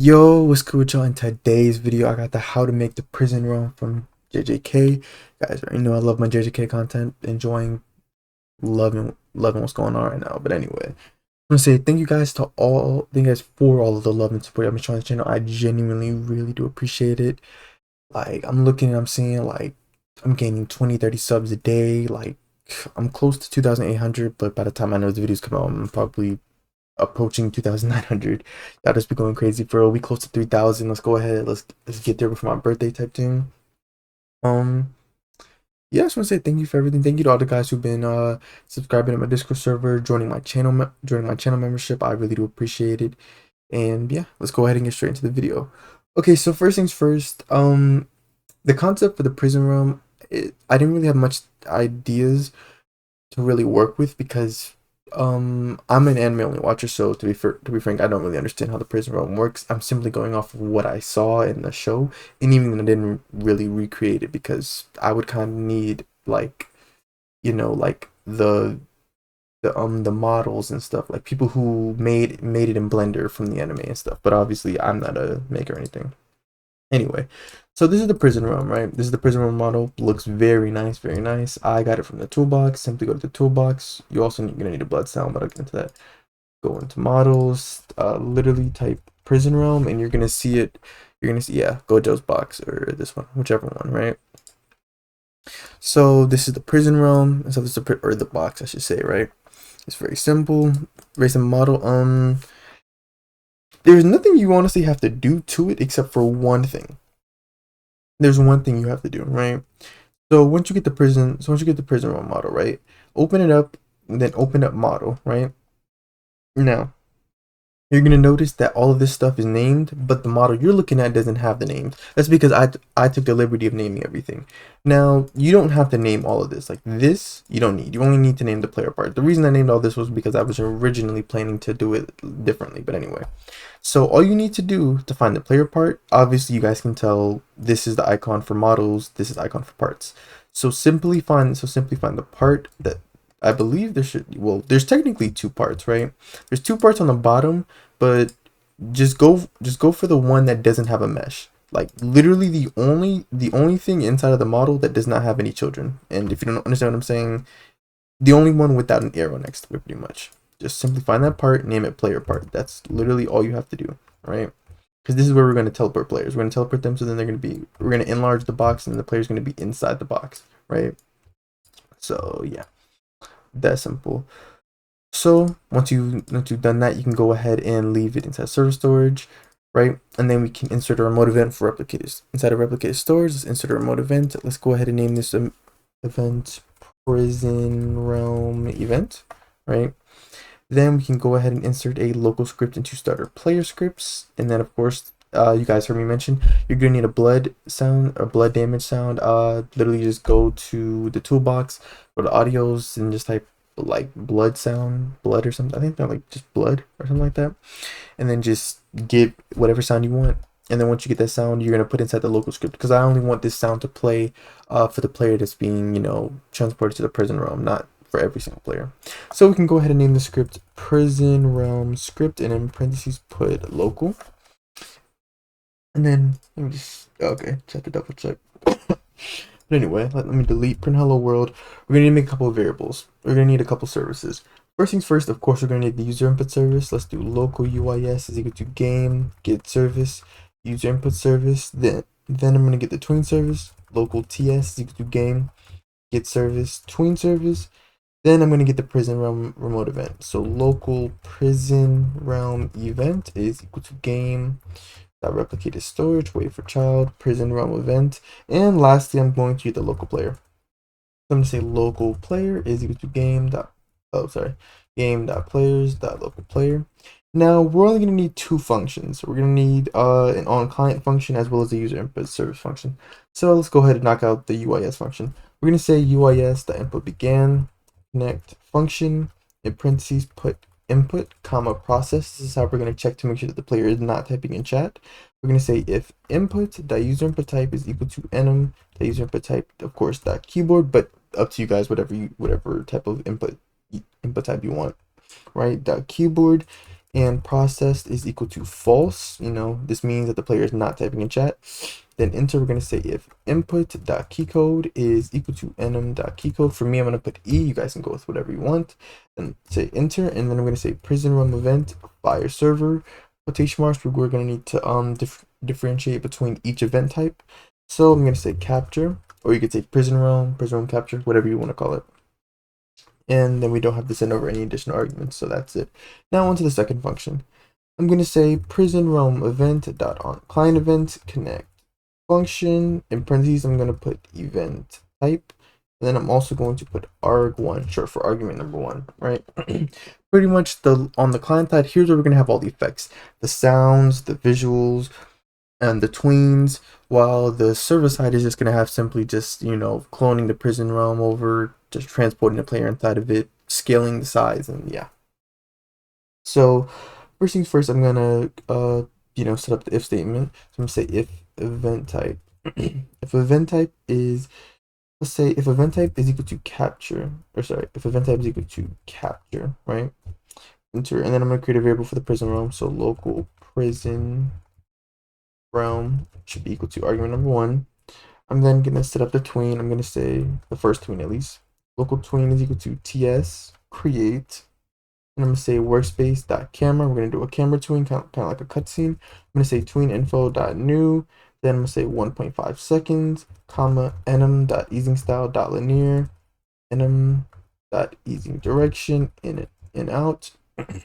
Yo, what's cool with y'all? In today's video, I got the how to make the prison run from JJK. Guys, already know I love my JJK content, enjoying, loving what's going on right now. But anyway, I'm gonna say thank you guys for all of the love and support I've been showing the channel. I genuinely really do appreciate it. Like, I'm looking and I'm seeing like I'm gaining 20, 30 subs a day. Like, I'm close to 2,800, but by the time I know the videos come out, I'm probably approaching 2,900. That'll just be going crazy for a week, close to 3,000. Let's go ahead. Let's get there before my birthday type thing. Um, yeah, I just want to say thank you for everything. Thank you to all the guys who've been subscribing to my Discord server, joining my channel membership. I really do appreciate it. And yeah, let's go ahead and get straight into the video. Okay, so first things first. The concept for the prison realm, I didn't really have much ideas to really work with because I'm an anime only watcher, so to be frank, I don't really understand how the prison realm works. I'm simply going off of what I saw in the show, and even then I didn't really recreate it because I would kind of need like, like the models and stuff, like people who made it in Blender from the anime and stuff. But obviously I'm not a maker or anything. Anyway, so this is the prison realm, right? This is the prison realm model. Looks very nice, very nice. I got it from the toolbox. Simply go to the toolbox. You're gonna need a blood sound, but I'll get into that. Go into models, literally type prison realm, and you're gonna see it. You're gonna see, yeah, Gojo's box or this one, whichever one, right? So this is the prison realm, and so this is or the box, I should say, right? It's very simple, very simple model. There's nothing you honestly have to do to it except for one thing. There's one thing you have to do, right? So once you get the prison realm model, right? Open it up, and then open up model, right? Now, you're gonna notice that all of this stuff is named, but the model you're looking at doesn't have the names. That's because I took the liberty of naming everything. Now, you don't have to name all of this. Like this, you don't need. You only need to name the player part. The reason I named all this was because I was originally planning to do it differently, but anyway. So all you need to do to find the player part, obviously you guys can tell this is the icon for models, this is the icon for parts. Simply find the part that I believe there's technically two parts, right? There's two parts on the bottom, but just go for the one that doesn't have a mesh. Like literally the only thing inside of the model that does not have any children. And if you don't understand what I'm saying, the only one without an arrow next to it, pretty much. Just simply find that part, name it player part. That's literally all you have to do, right? Because this is where we're going to teleport players. We're going to teleport them, so then we're going to enlarge the box, and the player's going to be inside the box, right? So yeah, that's simple. So once you've done that, you can go ahead and leave it inside server storage, right? And then we can insert a remote event for replicators. Inside of replicator storage, let's insert a remote event. Let's go ahead and name this event prison realm event, right? Then we can go ahead and insert a local script into starter player scripts. And then of course, you guys heard me mention, you're gonna need a blood sound or blood damage sound. Literally just go to the toolbox, go to audios and just type like blood sound, blood or something. I think they're like just blood or something like that. And then just get whatever sound you want. And then once you get that sound, you're gonna put inside the local script because I only want this sound to play for the player that's being, transported to the prison realm, not for every single player. So we can go ahead and name the script prison realm script and in parentheses put local. And then let me just have to double check. But anyway, let me delete print hello world. We're gonna need to make a couple of variables. We're gonna need a couple services. First things first, of course, we're gonna need the user input service. Let's do local UIS is equal to game get service user input service. Then I'm gonna get the tween service. Local TS is equal to game get service tween service. Then I'm going to get the prison realm remote event. So local prison realm event is equal to game dot replicated storage wait for child prison realm event. And lastly, I'm going to get the local player. So I'm going to say local player is equal to game dot players dot local player. Now we're only going to need two functions. We're going to need an on client function as well as a user input service function. So let's go ahead and knock out the UIS function. We're going to say UIS dot input began connect function in parentheses put input comma process. This is how we're going to check to make sure that the player is not typing in chat. We're going to say if input dot user input type is equal to enum dot user input type, of course dot keyboard, but up to you guys, whatever type of input type you want, right? Dot keyboard and processed is equal to false. This means that the player is not typing in chat. Then enter, we're going to say if input.keycode is equal to enum.keycode. For me, I'm going to put E. You guys can go with whatever you want. And say enter, and then I'm going to say prison room event fire server quotation marks. We're going to need to differentiate between each event type. So I'm going to say capture, or you could say prison room capture, whatever you want to call it. And then we don't have to send over any additional arguments, so that's it. Now on to the second function. I'm going to say prison realm event dot on client event connect function. In parentheses, I'm going to put event type, and then I'm also going to put arg1, short for argument number 1, right? Pretty much on the client side, here's where we're going to have all the effects, the sounds, the visuals, and the tweens, while the server side is just going to have simply just, cloning the prison realm over, just transporting the player inside of it, scaling the size, and yeah. So first things first, I'm going to, set up the if statement. So I'm going to say if event type. If event type is, let's say if event type is equal to capture, if event type is equal to capture, right? Enter, and then I'm going to create a variable for the prison realm. So local prison realm should be equal to argument number 1. I'm then going to set up the tween. I'm going to say the first tween at least. Local tween is equal to ts create. And I'm going to say workspace.camera. We're going to do a camera tween, kind of like a cutscene. I'm going to say tween info.new. Then I'm going to say 1.5 seconds, comma, enum.easingstyle.linear, enum.easingdirection, in out. Then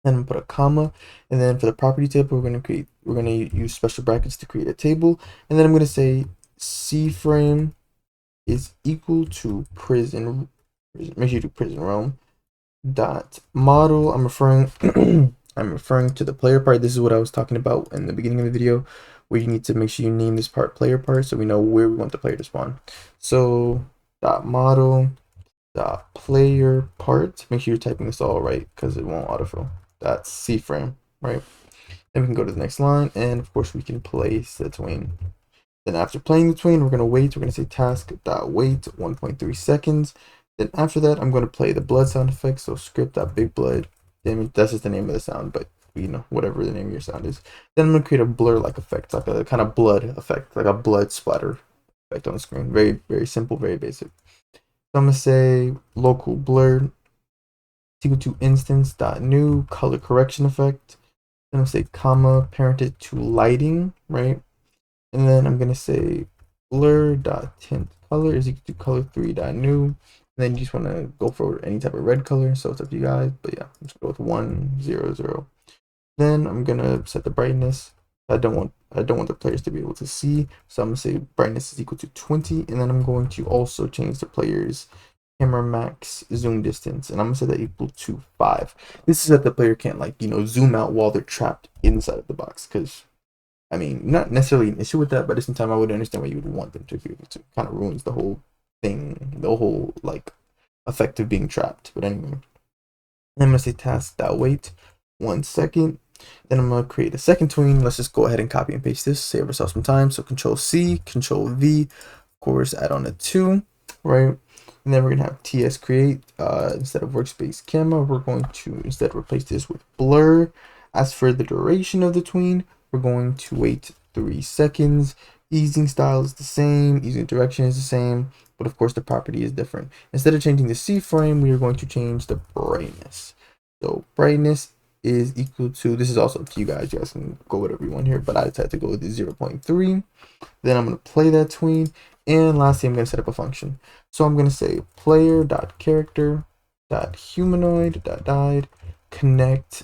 I'm gonna put a comma, and then for the property table, we're gonna use special brackets to create a table, and then I'm gonna say cframe is equal to prison. Make sure you do prison realm dot model. I'm referring I'm referring to the player part. This is what I was talking about in the beginning of the video, where you need to make sure you name this part player part so we know where we want the player to spawn. So dot model dot player part. Make sure you're typing this all right because it won't autofill. That's C-frame, right? Then we can go to the next line, and of course we can place the tween. Then after playing the tween, we're going to wait. We're going to say task.wait 1.3 seconds. Then after that, I'm going to play the blood sound effect. So script.bigblood. That's just the name of the sound, but whatever the name of your sound is. Then I'm going to create a blur-like effect, like a kind of blood effect, like a blood splatter effect on the screen. Very, very simple, very basic. So I'm going to say local blur equal to instance.new color correction effect. Then I'm going to say comma parented to lighting, right? And then I'm going to say blur.tint color is equal to color3.new. And then you just want to go for any type of red color, so it's up to you guys. But yeah, I'm just going to go with 1, 0, 0. Then I'm going to set the brightness. I don't want the players to be able to see, so I'm going to say brightness is equal to 20. And then I'm going to also change the players camera max zoom distance, and I'm gonna set that equal to 5. This is that the player can't zoom out while they're trapped inside of the box, because I mean, not necessarily an issue with that, but at the same time I would understand why you would want them to be able to. Kind of ruins the whole thing, the whole effect of being trapped. But anyway, I'm gonna say task.wait 1 second. Then I'm gonna create a second tween. Let's just go ahead and copy and paste this, save ourselves some time. So Control C, Control V, of course, add on a 2, right? And then we're going to have TS create instead of workspace camera. We're going to instead replace this with blur. As for the duration of the tween, we're going to wait 3 seconds. Easing style is the same. Easing direction is the same. But of course, the property is different. Instead of changing the C frame, we are going to change the brightness. So brightness is equal to, this is also up to you guys. You guys can go whatever you want here, but I decided to go with the 0.3. Then I'm going to play that tween. And lastly, I'm going to set up a function. So I'm going to say player.character.humanoid.died connect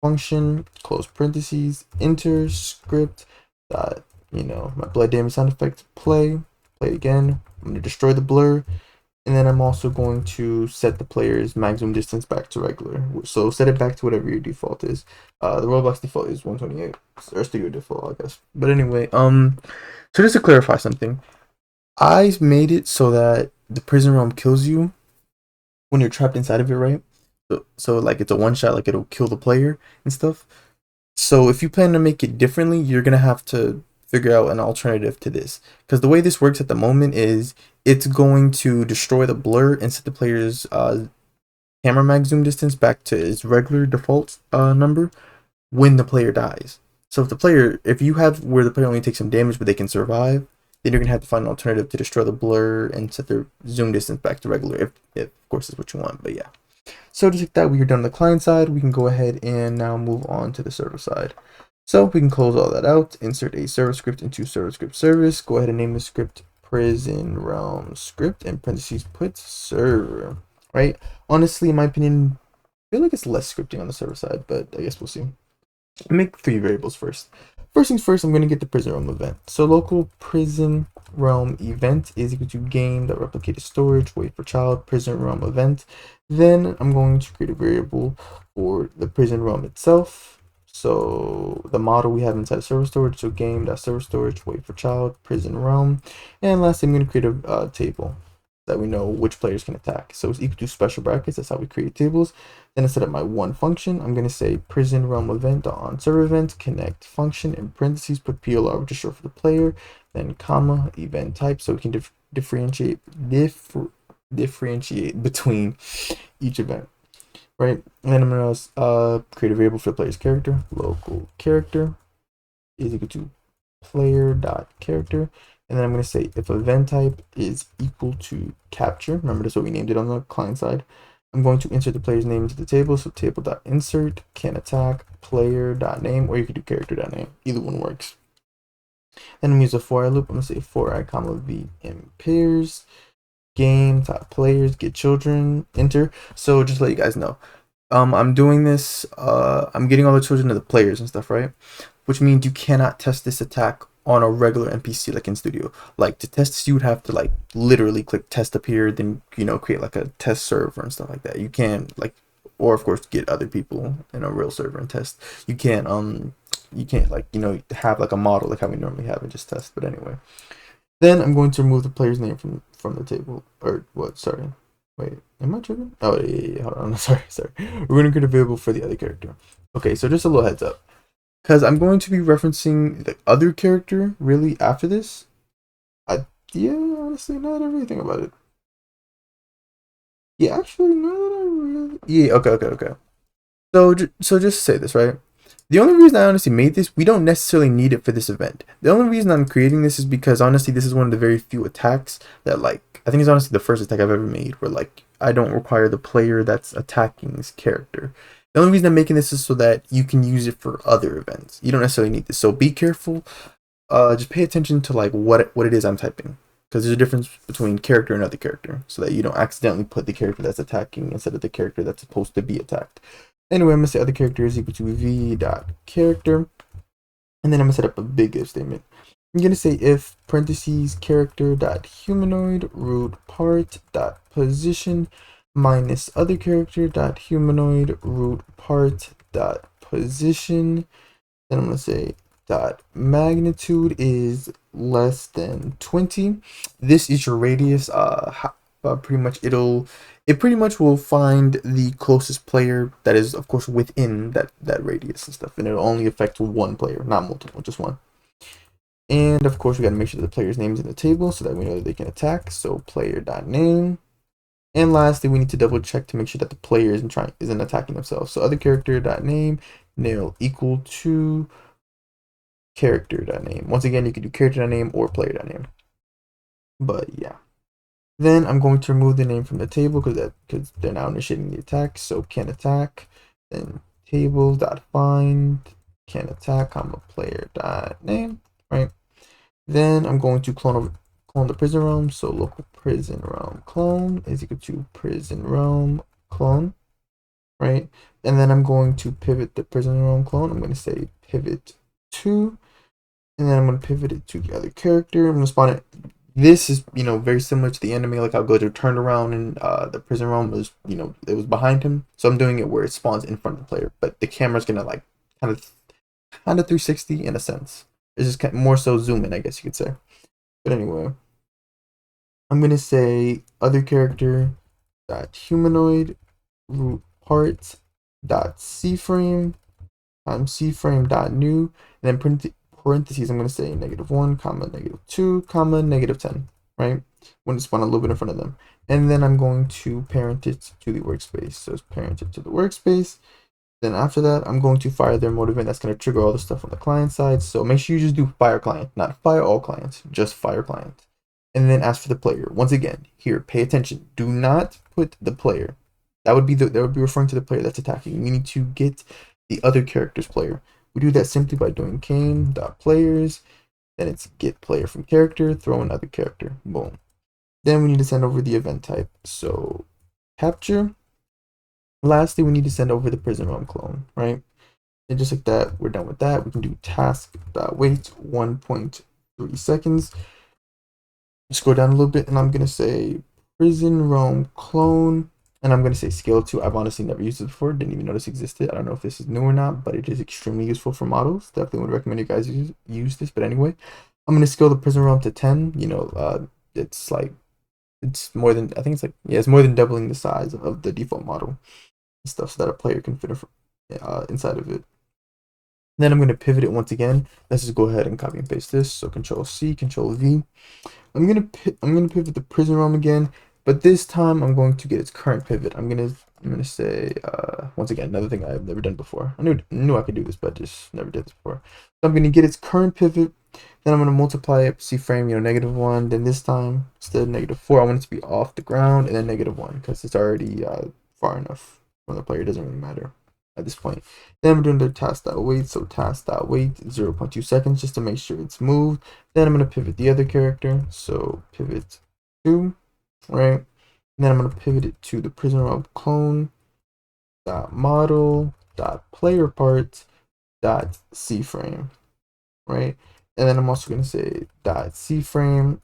function, close parentheses, enter script dot, my blood damage sound effect, play again. I'm going to destroy the blur. And then I'm also going to set the player's maximum distance back to regular. So set it back to whatever your default is. The Roblox default is 128. Or studio default, I guess. But anyway, so just to clarify something. I made it so that the prison realm kills you when you're trapped inside of it, right? So it's a one shot, like it'll kill the player and stuff. So if you plan to make it differently, you're gonna have to figure out an alternative to this. Because the way this works at the moment is it's going to destroy the blur and set the player's camera mag zoom distance back to its regular default number when the player dies. So if you have where the player only takes some damage but they can survive, then you're gonna have to find an alternative to destroy the blur and set their zoom distance back to regular if of course is what you want. But yeah. So just like that, we are done on the client side. We can go ahead and now move on to the server side. So we can close all that out, insert a server script into server script service. Go ahead and name the script prison realm script and parentheses put server. Right? Honestly, in my opinion, I feel like it's less scripting on the server side, but I guess we'll see. Make 3 variables first. First things first, I'm going to get the prison realm event. So local prison realm event is equal to game.replicated storage, wait for child, prison realm event. Then I'm going to create a variable for the prison realm itself. So the model we have inside server storage, so game.server storage, wait for child, prison realm. And lastly, I'm going to create a table that we know which players can attack. So it's equal to special brackets. That's how we create tables. Then instead of my one function, I'm going to say prison realm event on server event connect function in parentheses, put PLR, which is short for the player, then comma event type, so we can differentiate between each event, right? And then I'm going to create a variable for the player's character. Local character is equal to player.character. And then I'm going to say if event type is equal to capture, remember that's what we named it on the client side, I'm going to insert the player's name into the table. So table.insert can attack player.name, or you could do character.name. Either one works. Then I'm going to use a for I loop. I'm going to say for I comma v in pairs game.players get children enter. So just to let you guys know, I'm doing this, I'm getting all the children of the players and stuff, right? Which means you cannot test this attack on a regular NPC like in Studio. Like to test this, you would have to like literally click test up here, then create like a test server and stuff like that. You can't or of course get other people in a real server and test. You can't like have like a model like how we normally have and just test. But anyway, then I'm going to remove the player's name from the table. Or what? Sorry. Wait, am I tripping? Oh, yeah, hold on. Sorry. We're going to create a variable for the other character. Okay, so just a little heads up. Because I'm going to be referencing the other character really after this. Yeah, honestly, now that I really think about it. Yeah, actually, now that I really... Yeah, okay. So just say this, right? The only reason I honestly made this, we don't necessarily need it for this event. The only reason I'm creating this is because honestly, this is one of the very few attacks that I think it's honestly the first attack I've ever made where I don't require the player that's attacking character. The only reason I'm making this is so that you can use it for other events. You don't necessarily need this. So be careful. Just pay attention to what it is I'm typing. Because there's a difference between character and other character. So that you don't accidentally put the character that's attacking instead of the character that's supposed to be attacked. Anyway, I'm going to say other character is equal to v.character. And then I'm going to set up a big if statement. I'm going to say if parentheses character.humanoid root part.position minus other character.humanoid root part.position. Then I'm going to say dot magnitude is less than 20. This is your radius. Pretty much it pretty much will find the closest player that is of course within that radius and stuff, and it'll only affect one player, not multiple, just one. And of course we got to make sure the player's name is in the table so that we know that they can attack. So player.name. And lastly, we need to double check to make sure that the player isn't attacking themselves. So other character.name nil equal to character.name. Once again, you can do character.name or player.name. But yeah. Then I'm going to remove the name from the table because they're now initiating the attack. So can attack, then table.find can attack, comma player.name, right? Then I'm going to clone the prison realm. So local prison realm clone is equal to prison realm clone, right? And then I'm going to pivot the prison realm clone. I'm going to say pivot to, and then I'm going to pivot it to the other character. I'm going to spawn it. This is, very similar to the enemy, like how Gojo turned around and the prison realm was, it was behind him. So I'm doing it where it spawns in front of the player, but the camera's gonna kind of 360 in a sense. It's just more so zoom in, I guess you could say. But anyway, I'm gonna say other character dot humanoid root parts dot cframe times cframe dot new, and then parentheses I'm going to say -1 comma -2 comma -10. right? When it's spawned a little bit in front of them. And then I'm going to parent it to the workspace. So it's parent it to the workspace. Then after that, I'm going to fire their mode event. That's going to trigger all the stuff on the client side. So make sure you just do fire client, not fire all clients, just fire client. And then as for the player, once again, here, pay attention. Do not put the player. That would be referring to the player that's attacking. We need to get the other character's player. We do that simply by doing cane.players. Then it's get player from character, throw another character. Boom. Then we need to send over the event type. So capture. Lastly, we need to send over the prison realm clone, right? And just like that, we're done with that. We can do task.wait 1.3 seconds. Scroll down a little bit, and I'm gonna say prison realm clone, and I'm gonna say scale 2. I've honestly never used it before, didn't even know this existed. I don't know if this is new or not, but it is extremely useful for models. Definitely would recommend you guys use this. But anyway, I'm gonna scale the prison realm to 10. It's like it's more than, I think it's like, yeah, it's more than doubling the size of the default model and stuff, so that a player can fit inside of it. Then I'm going to pivot it once again. Let's just go ahead and copy and paste this. So Control C, Control V. I'm gonna pivot the prison realm again, but this time I'm going to get its current pivot. I'm gonna say once again, another thing I've never done before. I knew I could do this, but just never did this before. So I'm gonna get its current pivot. Then I'm gonna multiply it, C frame, -1. Then this time instead of -4, I want it to be off the ground, and then -1 because it's already far enough from the player. It doesn't really matter at this point. Then I'm doing the task.wait, so task.wait 0.2 seconds just to make sure it's moved. Then I'm going to pivot the other character, so pivot 2, right? And then I'm going to pivot it to the prison realm clone dot model dot player part dot C frame, right? And then I'm also going to say dot C frame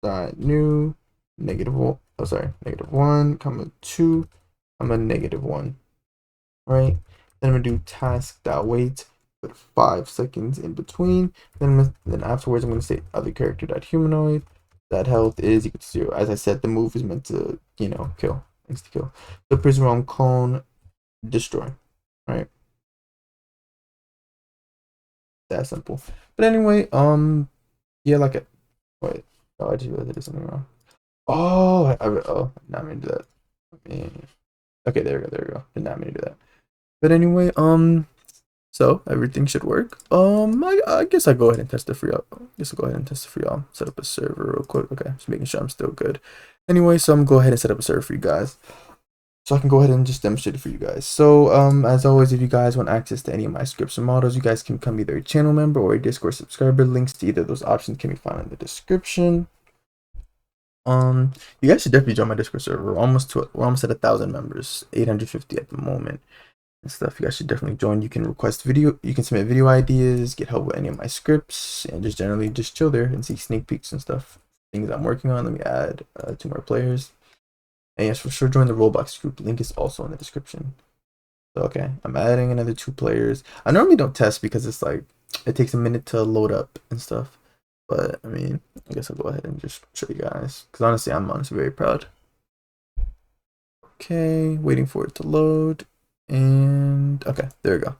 dot new -1, comma 2, I'm a -1. Right? Then I'm gonna do task.wait, put 5 seconds in between. Then afterwards, I'm gonna say other character.humanoid. That health is equal to 0. As I said, the move is meant to, kill, insta kill. The prison realm clone destroy. Right? That simple. But anyway, yeah, like it. Wait, oh, I just realized I did something wrong. Not mean to do that. Okay, there we go. Did not mean to do that. But anyway, so everything should work. I guess I'll go ahead and test it for y'all. Set up a server real quick. Okay, just making sure I'm still good. Anyway, so I'm gonna go ahead and set up a server for you guys. So I can go ahead and just demonstrate it for you guys. So as always, if you guys want access to any of my scripts and models, you guys can become either a channel member or a Discord subscriber. Links to either of those options can be found in the description. You guys should definitely join my Discord server. We're almost at 1,000 members, 850 at the moment. And stuff. You guys should definitely join. You can submit video ideas, get help with any of my scripts, and just generally just chill there and see sneak peeks and stuff. Things I'm working on. Let me add 2 more players. And yes, for sure join the Roblox group. Link is also in the description. So okay, I'm adding another 2 players. I normally don't test because it's like it takes a minute to load up and stuff. But I mean, I guess I'll go ahead and just show you guys. Because honestly, I'm very proud. Okay, waiting for it to load. And okay, there we go.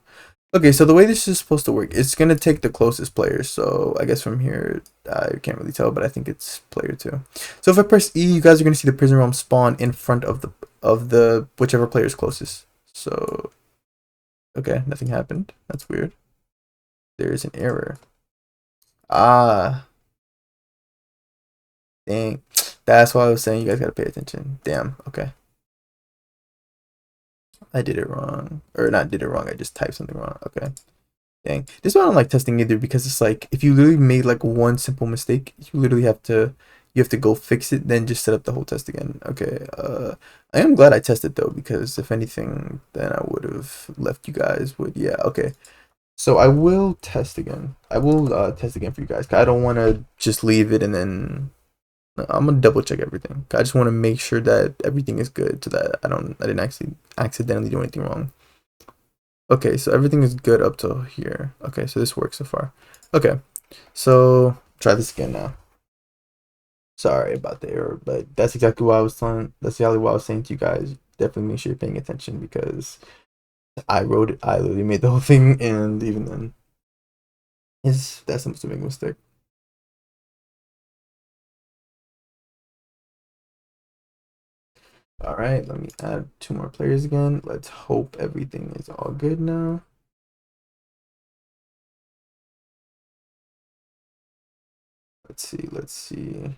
Okay, so the way this is supposed to work, it's gonna take the closest player. So I guess from here, I can't really tell, but I think it's player 2. So if I press E, you guys are gonna see the prison realm spawn in front of the whichever player is closest. So okay, nothing happened. That's weird. There is an error. Ah, dang. That's why I was saying you guys gotta pay attention. Damn. Okay. I did it wrong. Or not did it wrong, I just typed something wrong. Okay. Dang. This one I don't like testing either because it's like if you literally made like one simple mistake, you have to go fix it, then just set up the whole test again. Okay. I am glad I tested though, because if anything, then I would have left you guys with okay. So I will test again. I will test again for you guys. I don't want to just leave it and then I'm gonna double check everything. I just want to make sure that everything is good so that I didn't actually accidentally do anything wrong. Okay, so everything is good up till here. Okay, so this works so far. Okay, so try this again now. Sorry about the error, but that's exactly what I was telling. That's exactly what I was saying to you guys. Definitely make sure you're paying attention because I wrote it. I literally made the whole thing, and even then, that's a big mistake. All right, let me add 2 more players again. Let's hope everything is all good now. Let's see, let's see.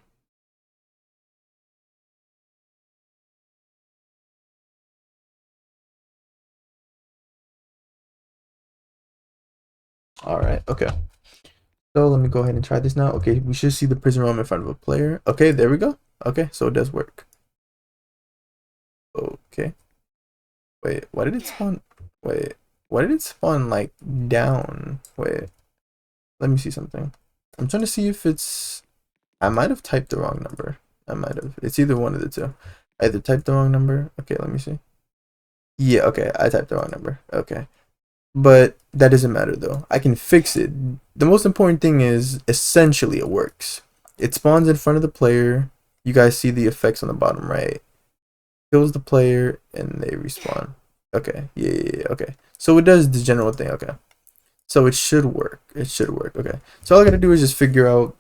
All right, okay. So let me go ahead and try this now. Okay, we should see the prison realm in front of a player. Okay, there we go. Okay, so it does work. Okay. Wait, why did it spawn? Wait, why did it spawn like down? Wait, let me see something. I'm trying to see if it's. I might have typed the wrong number. I might have. It's either one of the two. I either typed the wrong number. Okay, let me see. Yeah, okay, I typed the wrong number. Okay. But that doesn't matter though. I can fix it. The most important thing is essentially it works. It spawns in front of the player. You guys see the effects on the bottom right. Kills the player and they respawn. Okay. Yeah. Okay. So it does the general thing. Okay. So it should work. It should work. Okay. So all I gotta do is just figure out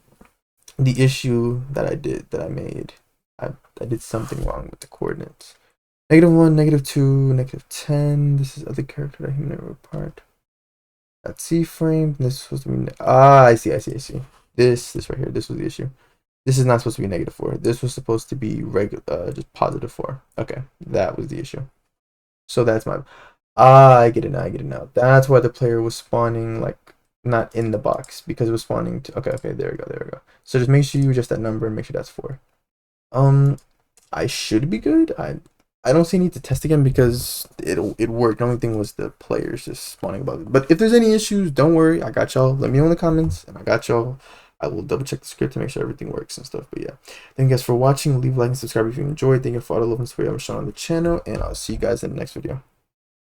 the issue that I made. I did something wrong with the coordinates. -1, -2, -10. This is other character that he never apart. That C frame. This is supposed to be. I see. This right here. This was the issue. This is not supposed to be -4. This was supposed to be regular, just +4. Okay, that was the issue. So that's my. I get it now. I get it now. That's why the player was spawning like not in the box because it was spawning to. Okay. There we go. There we go. So just make sure you adjust that number and make sure that's 4. I should be good. I don't see a need to test again because it worked. The only thing was the players just spawning above it. But if there's any issues, don't worry. I got y'all. Let me know in the comments, and I got y'all. I will double check the script to make sure everything works and stuff. But yeah, thank you guys for watching. Leave a like and subscribe if you enjoyed. Thank you for all the love and support I'm showing on the channel, and I'll see you guys in the next video.